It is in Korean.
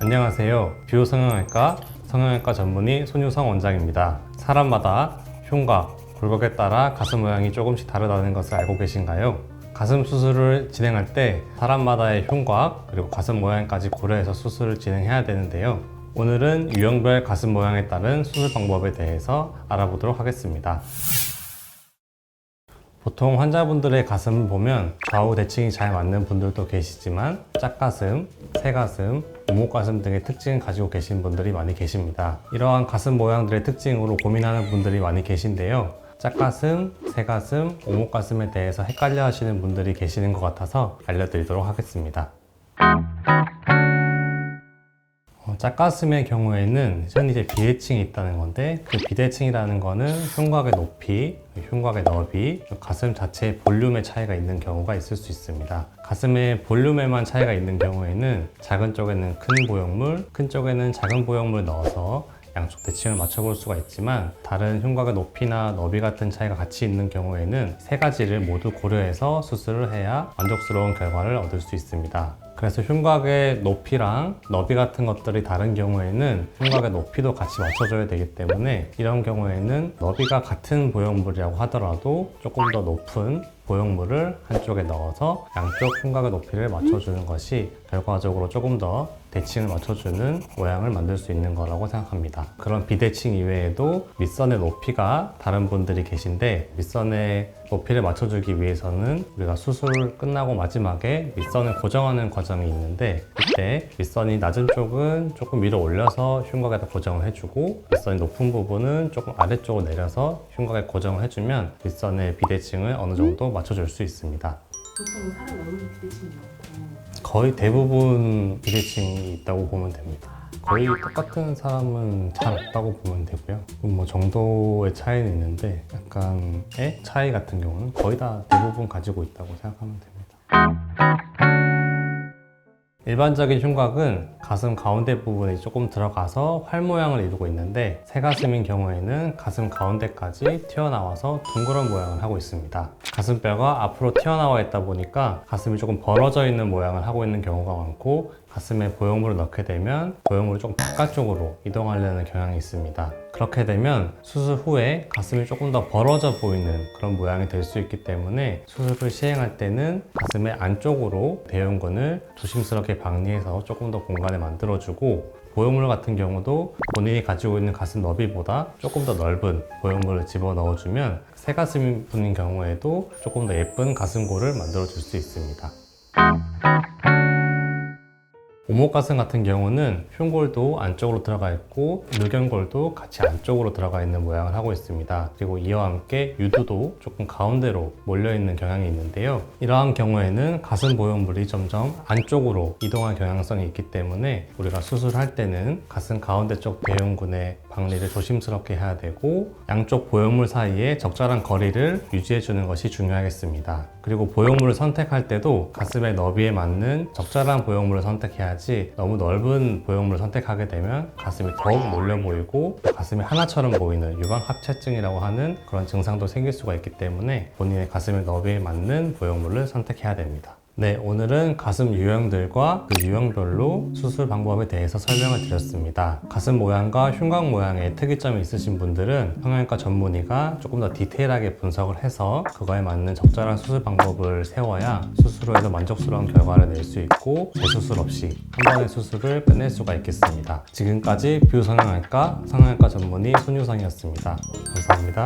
안녕하세요. 비호성형외과 성형외과 전문의 손유성 원장입니다. 사람마다 흉곽, 굴곡에 따라 가슴 모양이 조금씩 다르다는 것을 알고 계신가요? 가슴 수술을 진행할 때 사람마다의 흉곽 그리고 가슴 모양까지 고려해서 수술을 진행해야 되는데요. 오늘은 유형별 가슴 모양에 따른 수술 방법에 대해서 알아보도록 하겠습니다. 보통 환자분들의 가슴을 보면 좌우 대칭이 잘 맞는 분들도 계시지만 짝가슴, 새가슴, 오목가슴 등의 특징을 가지고 계신 분들이 많이 계십니다. 이러한 가슴 모양들의 특징으로 고민하는 분들이 많이 계신데요. 짝가슴, 새가슴, 오목가슴에 대해서 헷갈려 하시는 분들이 계시는 것 같아서 알려드리도록 하겠습니다. 짝가슴의 경우에는 현재 이제 비대칭이 있다는 건데, 그 비대칭이라는 거는 흉곽의 높이, 흉곽의 너비, 가슴 자체의 볼륨의 차이가 있는 경우가 있을 수 있습니다. 가슴의 볼륨에만 차이가 있는 경우에는 작은 쪽에는 큰 보형물, 큰 쪽에는 작은 보형물 넣어서 양쪽 대칭을 맞춰볼 수가 있지만, 다른 흉곽의 높이나 너비 같은 차이가 같이 있는 경우에는 세 가지를 모두 고려해서 수술을 해야 만족스러운 결과를 얻을 수 있습니다. 그래서 흉곽의 높이랑 너비 같은 것들이 다른 경우에는 흉곽의 높이도 같이 맞춰줘야 되기 때문에, 이런 경우에는 너비가 같은 보형물이라고 하더라도 조금 더 높은 보형물을 한쪽에 넣어서 양쪽 흉곽의 높이를 맞춰주는 것이 결과적으로 조금 더 대칭을 맞춰주는 모양을 만들 수 있는 거라고 생각합니다. 그런 비대칭 이외에도 밑선의 높이가 다른 분들이 계신데, 밑선의 높이를 맞춰주기 위해서는 우리가 수술 끝나고 마지막에 밑선을 고정하는 과정이 있는데, 이때 밑선이 낮은 쪽은 조금 위로 올려서 흉곽에다 고정을 해주고, 밑선이 높은 부분은 조금 아래쪽으로 내려서 흉곽에 고정을 해주면 밑선의 비대칭을 어느 정도 맞춰줄 수 있습니다. 보통 사람 얼굴 비대칭이 많고 거의 대부분 비대칭이 있다고 보면 됩니다. 거의 똑같은 사람은 잘 없다고 보면 되고요. 뭐 정도의 차이는 있는데, 약간의 차이 같은 경우는 거의 다 대부분 가지고 있다고 생각하면 됩니다. 일반적인 흉곽은 가슴 가운데 부분이 조금 들어가서 활 모양을 이루고 있는데, 새가슴인 경우에는 가슴 가운데까지 튀어나와서 둥그런 모양을 하고 있습니다. 가슴뼈가 앞으로 튀어나와 있다 보니까 가슴이 조금 벌어져 있는 모양을 하고 있는 경우가 많고, 가슴에 보형물을 넣게 되면 보형물이 조금 바깥쪽으로 이동하려는 경향이 있습니다. 그렇게 되면 수술 후에 가슴이 조금 더 벌어져 보이는 그런 모양이 될 수 있기 때문에, 수술을 시행할 때는 가슴의 안쪽으로 대흉근을 조심스럽게 박리해서 조금 더 공간을 만들어주고, 보형물 같은 경우도 본인이 가지고 있는 가슴 너비보다 조금 더 넓은 보형물을 집어넣어주면 새가슴 분인 경우에도 조금 더 예쁜 가슴골을 만들어 줄 수 있습니다. 오목가슴 같은 경우는 흉골도 안쪽으로 들어가 있고 늑연골도 같이 안쪽으로 들어가 있는 모양을 하고 있습니다. 그리고 이와 함께 유두도 조금 가운데로 몰려있는 경향이 있는데요. 이러한 경우에는 가슴 보형물이 점점 안쪽으로 이동할 경향성이 있기 때문에 우리가 수술할 때는 가슴 가운데 쪽 대흉근의 박리를 조심스럽게 해야 되고, 양쪽 보형물 사이에 적절한 거리를 유지해 주는 것이 중요하겠습니다. 그리고 보형물을 선택할 때도 가슴의 너비에 맞는 적절한 보형물을 선택해야지, 너무 넓은 보형물을 선택하게 되면 가슴이 더욱 몰려 보이고 가슴이 하나처럼 보이는 유방합체증이라고 하는 그런 증상도 생길 수가 있기 때문에 본인의 가슴의 너비에 맞는 보형물을 선택해야 됩니다. 네, 오늘은 가슴 유형들과 그 유형별로 수술 방법에 대해서 설명을 드렸습니다. 가슴 모양과 흉곽 모양에 특이점이 있으신 분들은 성형외과 전문의가 조금 더 디테일하게 분석을 해서 그거에 맞는 적절한 수술 방법을 세워야 수술 후에도 만족스러운 결과를 낼 수 있고, 재수술 없이 한 번의 수술을 끝낼 수가 있겠습니다. 지금까지 뷰성형외과 성형외과 전문의 손유성이었습니다. 감사합니다.